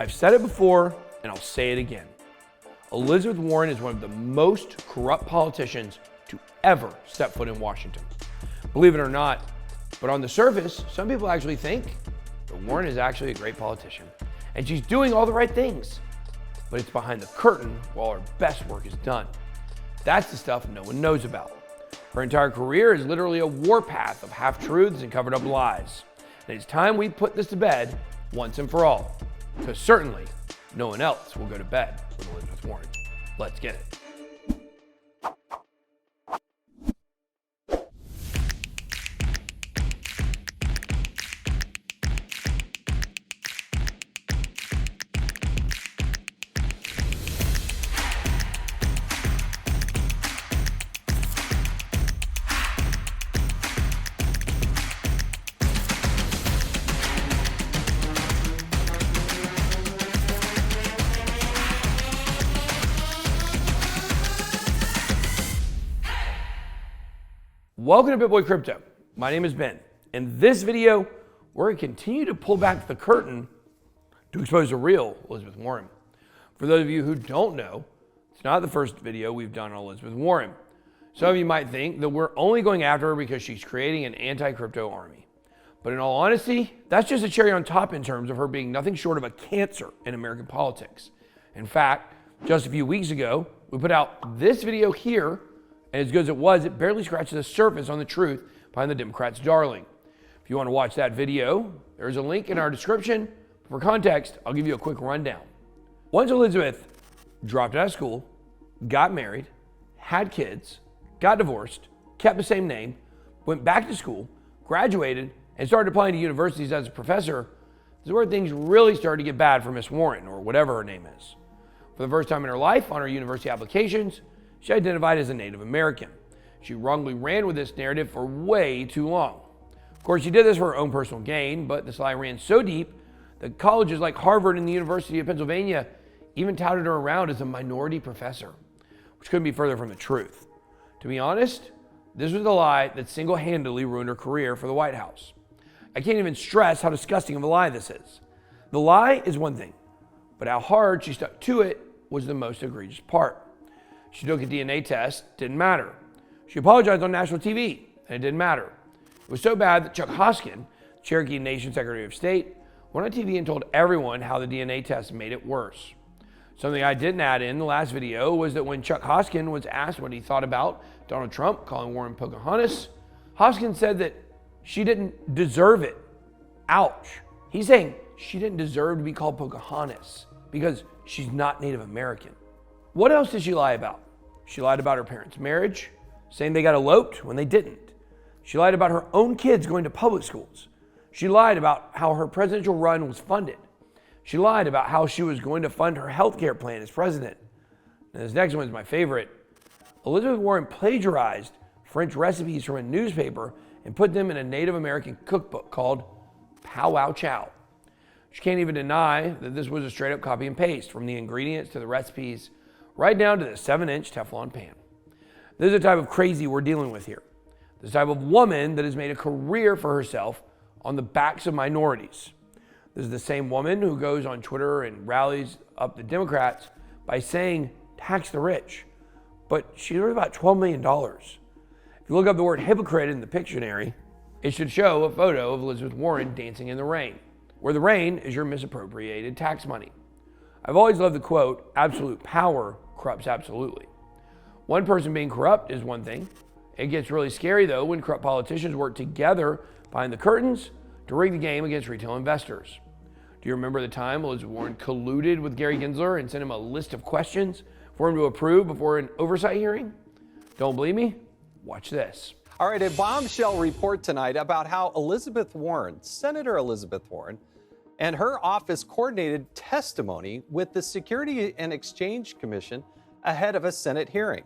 I've said it before, and I'll say it again. Elizabeth Warren is one of the most corrupt politicians to ever step foot in Washington. Believe it or not, but on the surface, some people actually think that Warren is actually a great politician, and she's doing all the right things. But it's behind the curtain while our best work is done. That's the stuff no one knows about. Her entire career is literally a warpath of half-truths and covered-up lies. And it's time we put this to bed once and for all. Because certainly, no one else will go to bed with Elizabeth Warren. Let's get it. Welcome to BitBoy Crypto. My name is Ben. In this video, we're going to continue to pull back the curtain to expose the real Elizabeth Warren. For those of you who don't know, it's not the first video we've done on Elizabeth Warren. Some of you might think that we're only going after her because she's creating an anti-crypto army. But in all honesty, that's just a cherry on top in terms of her being nothing short of a cancer in American politics. In fact, just a few weeks ago, we put out this video here. And as good as it was, it barely scratches the surface on the truth behind the Democrats' darling. If you want to watch that video, there's a link in our description. For context, I'll give you a quick rundown. Once Elizabeth dropped out of school, got married, had kids, got divorced, kept the same name, went back to school, graduated, and started applying to universities as a professor, this is where things really started to get bad for Miss Warren, or whatever her name is. For the first time in her life, on her university applications, she identified as a Native American. She wrongly ran with this narrative for way too long. Of course, she did this for her own personal gain, but this lie ran so deep that colleges like Harvard and the University of Pennsylvania even touted her around as a minority professor, which couldn't be further from the truth. To be honest, this was the lie that single-handedly ruined her career for the White House. I can't even stress how disgusting of a lie this is. The lie is one thing, but how hard she stuck to it was the most egregious part. She took a DNA test, didn't matter. She apologized on national TV, and it didn't matter. It was so bad that Chuck Hoskin, Cherokee Nation Secretary of State, went on TV and told everyone how the DNA test made it worse. Something I didn't add in the last video was that when Chuck Hoskin was asked what he thought about Donald Trump calling Warren Pocahontas, Hoskin said that she didn't deserve it. Ouch. He's saying she didn't deserve to be called Pocahontas because she's not Native American. What else did she lie about? She lied about her parents' marriage, saying they got eloped when they didn't. She lied about her own kids going to public schools. She lied about how her presidential run was funded. She lied about how she was going to fund her health care plan as president. And this next one is my favorite. Elizabeth Warren plagiarized French recipes from a newspaper and put them in a Native American cookbook called Pow Wow Chow. She can't even deny that this was a straight up copy and paste from the ingredients to the recipes right down to the 7-inch Teflon pan. This is the type of crazy we're dealing with here. This type of woman that has made a career for herself on the backs of minorities. This is the same woman who goes on Twitter and rallies up the Democrats by saying, tax the rich. But she's worth about $12 million. If you look up the word hypocrite in the Pictionary, it should show a photo of Elizabeth Warren dancing in the rain, where the rain is your misappropriated tax money. I've always loved the quote, absolute power corrupts absolutely. One person being corrupt is one thing. It gets really scary though when corrupt politicians work together behind the curtains to rig the game against retail investors. Do you remember the time Elizabeth Warren colluded with Gary Gensler and sent him a list of questions for him to approve before an oversight hearing? Don't believe me? Watch this. All right, a bombshell report tonight about how Elizabeth Warren, Senator Elizabeth Warren, and her office coordinated testimony with the Security and Exchange Commission ahead of a Senate hearing.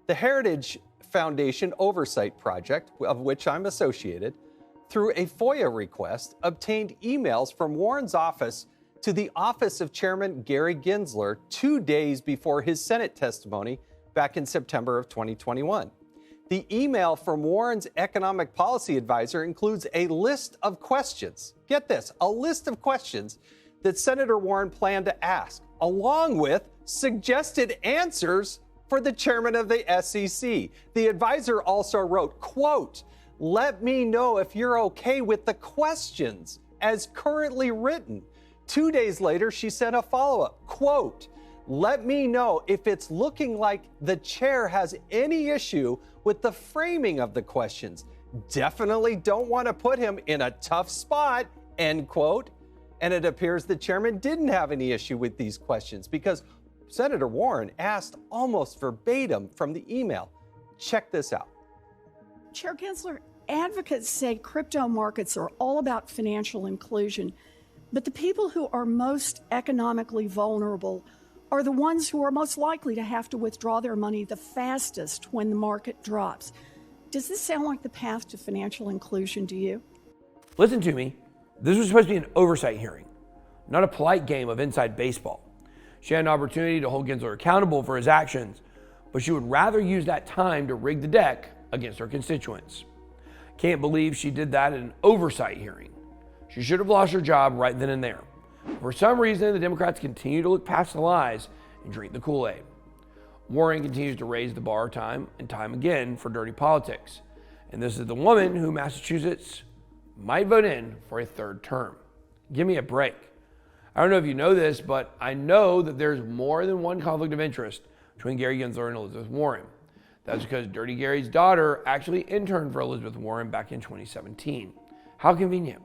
The Heritage Foundation Oversight Project, of which I'm associated, through a FOIA request, obtained emails from Warren's office to the office of Chairman Gary Gensler 2 days before his Senate testimony back in September of 2021. The email from Warren's economic policy advisor includes a list of questions. Get this, a list of questions that Senator Warren planned to ask, along with suggested answers for the chairman of the SEC. The advisor also wrote, quote, "Let me know if you're okay with the questions as currently written." 2 days later, she sent a follow-up, quote, "Let me know if it's looking like the chair has any issue with the framing of the questions. Definitely don't want to put him in a tough spot," end quote. And it appears the chairman didn't have any issue with these questions because Senator Warren asked almost verbatim from the email. Check this out. Chair Gensler, advocates say crypto markets are all about financial inclusion, but the people who are most economically vulnerable are the ones who are most likely to have to withdraw their money the fastest when the market drops. Does this sound like the path to financial inclusion to you? Listen to me. This was supposed to be an oversight hearing, not a polite game of inside baseball. She had an opportunity to hold Gensler accountable for his actions, but she would rather use that time to rig the deck against her constituents. Can't believe she did that in an oversight hearing. She should have lost her job right then and there. For some reason, the Democrats continue to look past the lies and drink the Kool-Aid. Warren continues to raise the bar time and time again for dirty politics. And this is the woman who Massachusetts might vote in for a third term. Give me a break. I don't know if you know this, but I know that there's more than one conflict of interest between Gary Gensler and Elizabeth Warren. That's because Dirty Gary's daughter actually interned for Elizabeth Warren back in 2017. How convenient.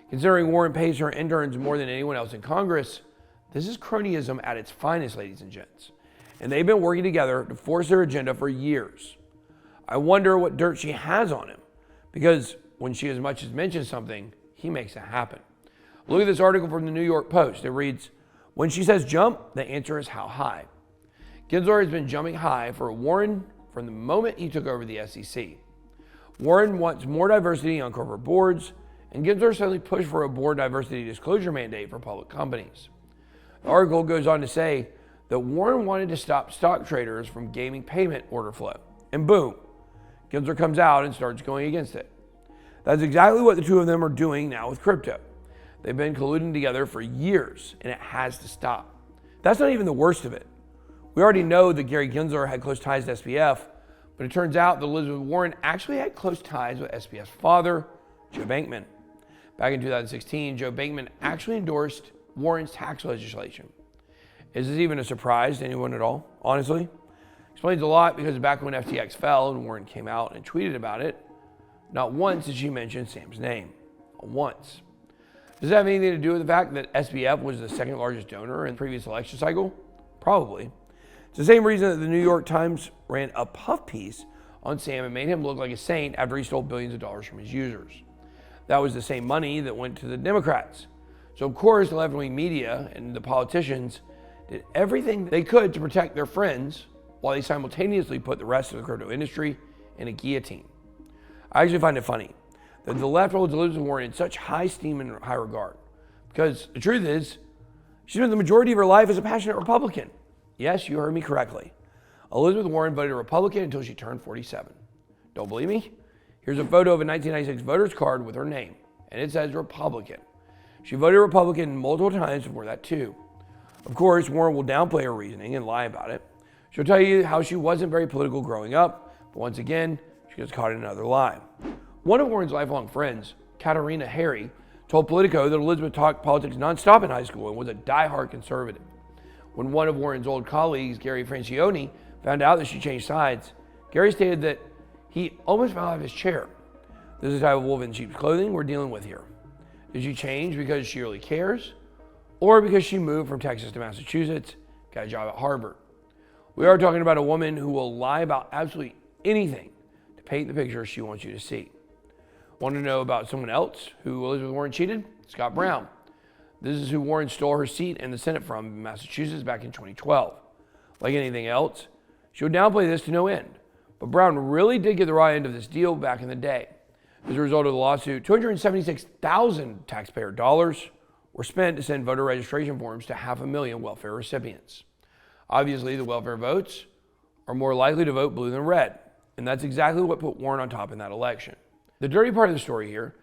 Considering Warren pays her interns more than anyone else in Congress, this is cronyism at its finest, ladies and gents. And they've been working together to force their agenda for years. I wonder what dirt she has on him, because when she as much as mentions something, he makes it happen. Look at this article from the New York Post. It reads, "When she says jump, the answer is how high." Gensler has been jumping high for Warren from the moment he took over the SEC. Warren wants more diversity on corporate boards, and Gensler suddenly pushed for a board diversity disclosure mandate for public companies. The article goes on to say that Warren wanted to stop stock traders from gaming payment order flow. And boom, Gensler comes out and starts going against it. That's exactly what the two of them are doing now with crypto. They've been colluding together for years, and it has to stop. That's not even the worst of it. We already know that Gary Gensler had close ties to SBF, but it turns out that Elizabeth Warren actually had close ties with SBF's father, Joe Bankman. Back in 2016, Joe Bankman actually endorsed Warren's tax legislation. Is this even a surprise to anyone at all, honestly? Explains a lot because back when FTX fell and Warren came out and tweeted about it, not once did she mention Sam's name. Not once. Does that have anything to do with the fact that SBF was the second largest donor in the previous election cycle? Probably. It's the same reason that the New York Times ran a puff piece on Sam and made him look like a saint after he stole billions of dollars from his users. That was the same money that went to the Democrats. So of course the left-wing media and the politicians did everything they could to protect their friends while they simultaneously put the rest of the crypto industry in a guillotine. I actually find it funny that the left holds Elizabeth Warren in such high esteem and high regard. Because the truth is, she spent the majority of her life as a passionate Republican. Yes, you heard me correctly. Elizabeth Warren voted Republican until she turned 47. Don't believe me? Here's a photo of a 1996 voter's card with her name, and it says Republican. She voted Republican multiple times before that too. Of course, Warren will downplay her reasoning and lie about it. She'll tell you how she wasn't very political growing up, but once again, she gets caught in another lie. One of Warren's lifelong friends, Katarina Harry, told Politico that Elizabeth talked politics nonstop in high school and was a diehard conservative. When one of Warren's old colleagues, Gary Francione, found out that she changed sides, Gary stated that he almost fell out of his chair. This is the type of wolf in sheep's clothing we're dealing with here. Did she change because she really cares? Or because she moved from Texas to Massachusetts, got a job at Harvard? We are talking about a woman who will lie about absolutely anything to paint the picture she wants you to see. Want to know about someone else who Elizabeth Warren cheated? Scott Brown. This is who Warren stole her seat in the Senate from in Massachusetts back in 2012. Like anything else, she would downplay this to no end. But Brown really did get the right end of this deal back in the day. As a result of the lawsuit, $276,000 taxpayer dollars were spent to send voter registration forms to 500,000 welfare recipients. Obviously, the welfare votes are more likely to vote blue than red, and that's exactly what put Warren on top in that election. The dirty part of the story here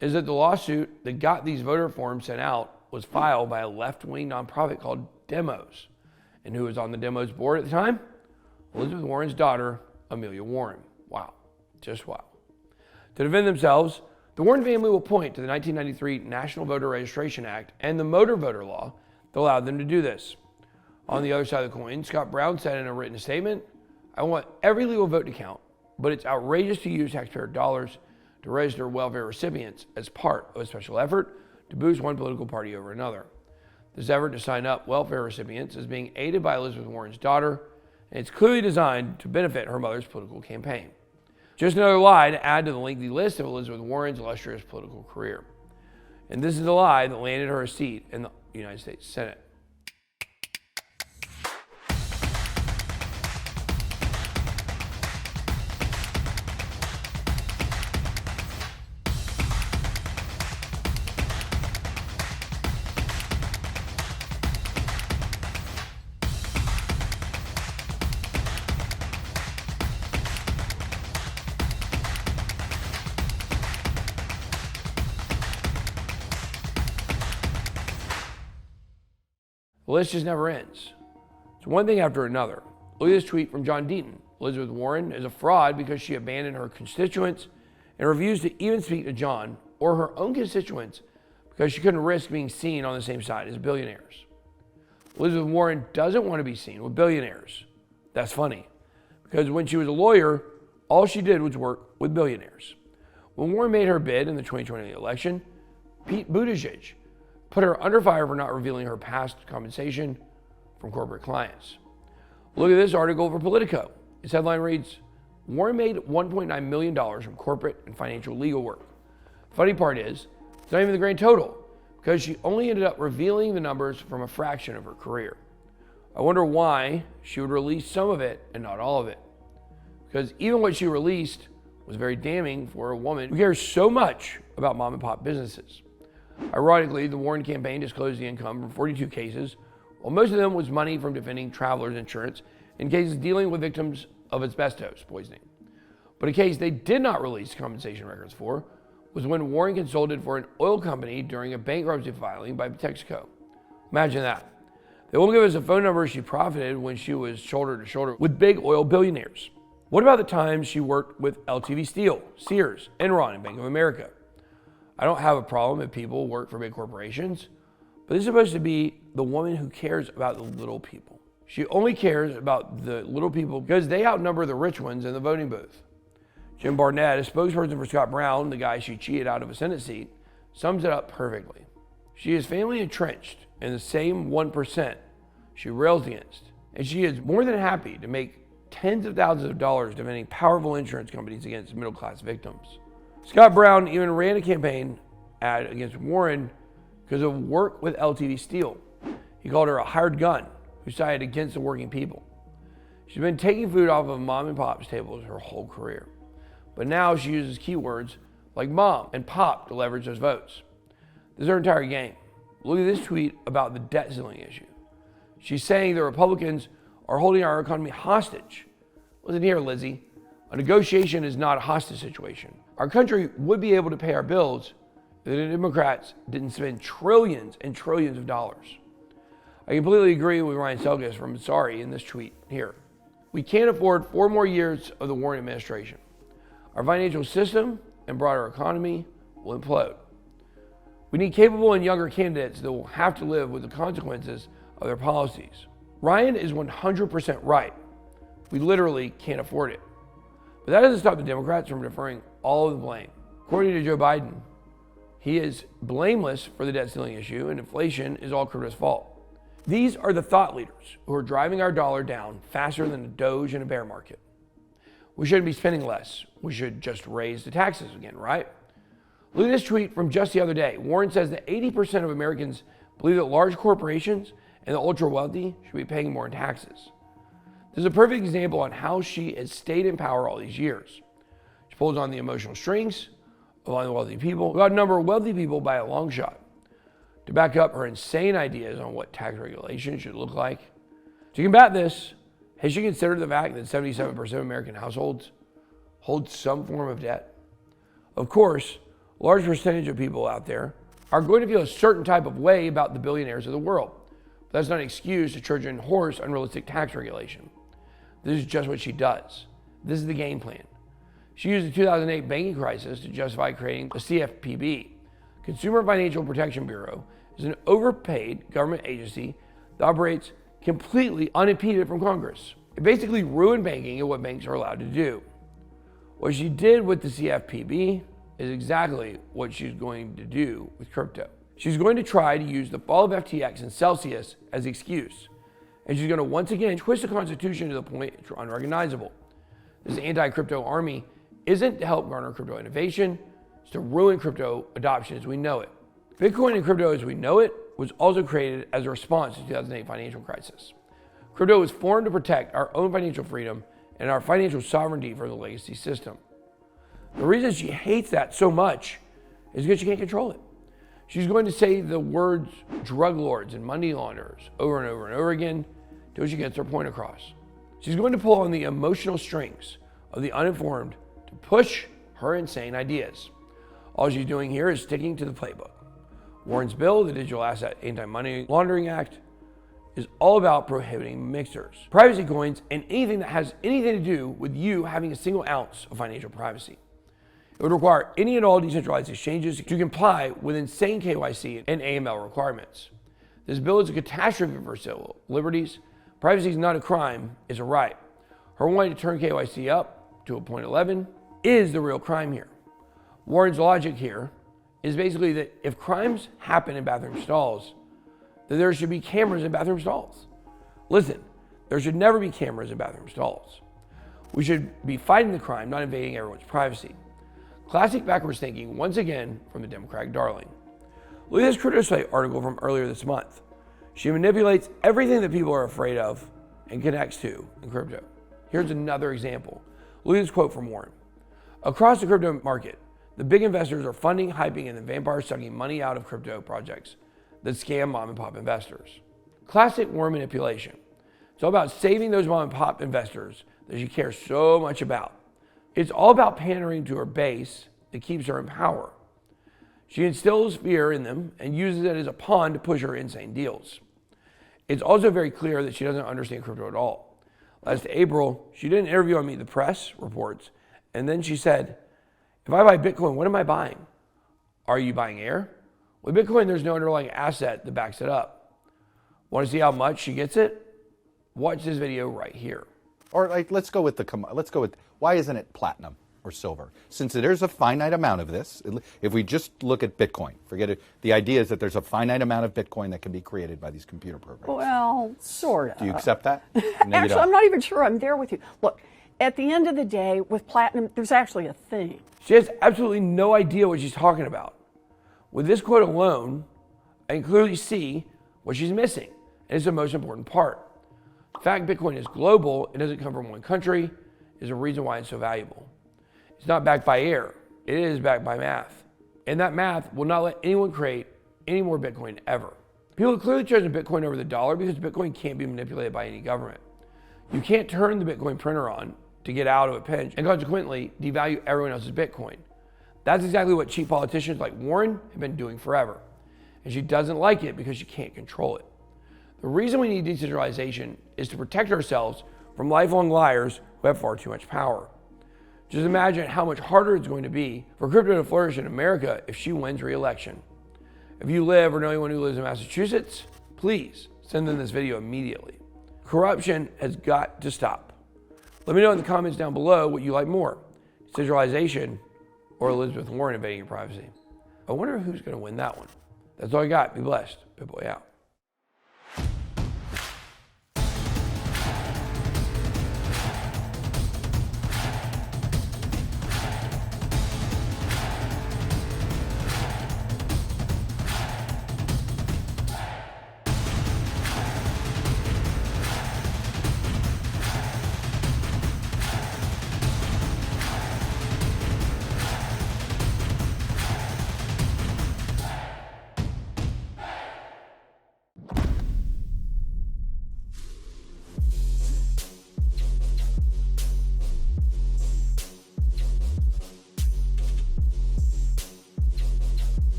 is that the lawsuit that got these voter forms sent out was filed by a left-wing nonprofit called Demos. And who was on the Demos board at the time? Elizabeth Warren's daughter, Amelia Warren. Wow, just wow. To defend themselves, the Warren family will point to the 1993 National Voter Registration Act and the motor voter law that allowed them to do this. On the other side of the coin, Scott Brown said in a written statement, "I want every legal vote to count, but it's outrageous to use taxpayer dollars to register welfare recipients as part of a special effort to boost one political party over another. This effort to sign up welfare recipients is being aided by Elizabeth Warren's daughter, and it's clearly designed to benefit her mother's political campaign." Just another lie to add to the lengthy list of Elizabeth Warren's illustrious political career. And this is the lie that landed her a seat in the United States Senate. The list just never ends. It's one thing after another. Look at this tweet from John Deaton. Elizabeth Warren is a fraud because she abandoned her constituents and refused to even speak to John or her own constituents because she couldn't risk being seen on the same side as billionaires. Elizabeth Warren doesn't want to be seen with billionaires. That's funny, because when she was a lawyer, all she did was work with billionaires. When Warren made her bid in the 2020 election, Pete Buttigieg put her under fire for not revealing her past compensation from corporate clients. Look at this article for Politico. Its headline reads, "Warren made $1.9 million from corporate and financial legal work." The funny part is, it's not even the grand total, because she only ended up revealing the numbers from a fraction of her career. I wonder why she would release some of it and not all of it. Because even what she released was very damning for a woman who cares so much about mom and pop businesses. Ironically, the Warren campaign disclosed the income from 42 cases, while most of them was money from defending travelers' insurance in cases dealing with victims of asbestos poisoning. But a case they did not release compensation records for was when Warren consulted for an oil company during a bankruptcy filing by Texaco. Imagine that. They won't give us a phone number she profited when she was shoulder to shoulder with big oil billionaires. What about the times she worked with LTV Steel, Sears, Enron, and Bank of America? I don't have a problem if people work for big corporations, but this is supposed to be the woman who cares about the little people. She only cares about the little people because they outnumber the rich ones in the voting booth. Jim Barnett, a spokesperson for Scott Brown, the guy she cheated out of a Senate seat, sums it up perfectly. She is family entrenched in the same 1% she rails against, and she is more than happy to make tens of thousands of dollars defending powerful insurance companies against middle-class victims. Scott Brown even ran a campaign ad against Warren because of work with LTV Steel. He called her a hired gun who sided against the working people. She's been taking food off of mom and pop's tables her whole career. But now she uses keywords like mom and pop to leverage those votes. This is her entire game. Look at this tweet about the debt ceiling issue. She's saying the Republicans are holding our economy hostage. Listen here, Lizzie. A negotiation is not a hostage situation. Our country would be able to pay our bills if the Democrats didn't spend trillions and trillions of dollars. I completely agree with Ryan Selkis from Sorry in this tweet here. We can't afford 4 more years of the Warren administration. Our financial system and broader economy will implode. We need capable and younger candidates that will have to live with the consequences of their policies. Ryan is 100% right. We literally can't afford it. But that doesn't stop the Democrats from deferring all of the blame. According to Joe Biden, he is blameless for the debt ceiling issue, and inflation is all crypto's fault. These are the thought leaders who are driving our dollar down faster than a Doge in a bear market. We shouldn't be spending less. We should just raise the taxes again, right? Look at this tweet from just the other day. Warren says that 80% of Americans believe that large corporations and the ultra wealthy should be paying more in taxes. This is a perfect example on how she has stayed in power all these years. She pulls on the emotional strings of unwealthy people, who outnumber wealthy people by a long shot, to back up her insane ideas on what tax regulation should look like. To combat this, has she considered the fact that 77% of American households hold some form of debt? Of course, a large percentage of people out there are going to feel a certain type of way about the billionaires of the world. But that's not an excuse to Trojan horse unrealistic tax regulation. This is just what she does. This is the game plan. She used the 2008 banking crisis to justify creating the CFPB. Consumer Financial Protection Bureau is an overpaid government agency that operates completely unimpeded from Congress. It basically ruined banking and what banks are allowed to do. What she did with the CFPB is exactly what she's going to do with crypto. She's going to try to use the fall of FTX and Celsius as the excuse. And she's going to once again twist the Constitution to the point it's unrecognizable. This anti-crypto army isn't to help garner crypto innovation, it's to ruin crypto adoption as we know it. Bitcoin and crypto as we know it was also created as a response to the 2008 financial crisis. Crypto was formed to protect our own financial freedom and our financial sovereignty from the legacy system. The reason she hates that so much is because she can't control it. She's going to say the words drug lords and money launderers over and over and over again until she gets her point across. She's going to pull on the emotional strings of the uninformed to push her insane ideas. All she's doing here is sticking to the playbook. Warren's bill, the Digital Asset Anti-Money Laundering Act, is all about prohibiting mixers, privacy coins, and anything that has anything to do with you having a single ounce of financial privacy. It would require any and all decentralized exchanges to comply with insane KYC and AML requirements. This bill is a catastrophe for civil liberties. Privacy is not a crime, it's a right. Her wanting to turn KYC up to a .11 is the real crime here. Warren's logic here is basically that if crimes happen in bathroom stalls, then there should be cameras in bathroom stalls. Listen, there should never be cameras in bathroom stalls. We should be fighting the crime, not invading everyone's privacy. Classic backwards thinking, once again, from the Democratic darling. Look at this CryptoSite article from earlier this month. She manipulates everything that people are afraid of and connects to in crypto. Here's another example. Look at this quote from Warren. Across the crypto market, the big investors are funding, hyping, and the vampires sucking money out of crypto projects that scam mom and pop investors. Classic Warren manipulation. It's all about saving those mom and pop investors that she cares so much about. It's all about pandering to her base that keeps her in power. She instills fear in them and uses it as a pawn to push her insane deals. It's also very clear that she doesn't understand crypto at all. Last April, she did an interview on Me the Press reports, and then she said, if I buy Bitcoin, what am I buying? Are you buying air? With Bitcoin, there's no underlying asset that backs it up. Want to see how much she gets it? Watch this video right here. Or let's go with why isn't it platinum or silver? Since there's a finite amount of this, if we just look at Bitcoin, forget it. The idea is that there's a finite amount of Bitcoin that can be created by these computer programs. Well, sort of. Do you accept that? No, actually, I'm not even sure I'm there with you. Look, at the end of the day, with platinum, there's actually a thing. She has absolutely no idea what she's talking about. With this quote alone, I can clearly see what she's missing, and it's the most important part. The fact Bitcoin is global, it doesn't come from one country, is a reason why it's so valuable. It's not backed by air, it is backed by math. And that math will not let anyone create any more Bitcoin ever. People have clearly chosen Bitcoin over the dollar because Bitcoin can't be manipulated by any government. You can't turn the Bitcoin printer on to get out of a pinch and consequently devalue everyone else's Bitcoin. That's exactly what cheap politicians like Warren have been doing forever. And she doesn't like it because she can't control it. The reason we need decentralization is to protect ourselves from lifelong liars who have far too much power. Just imagine how much harder it's going to be for crypto to flourish in America if she wins re-election. If you live or know anyone who lives in Massachusetts, please send them this video immediately. Corruption has got to stop. Let me know in the comments down below what you like more, decentralization or Elizabeth Warren invading your privacy. I wonder who's going to win that one. That's all I got. Be blessed. BitBoy out.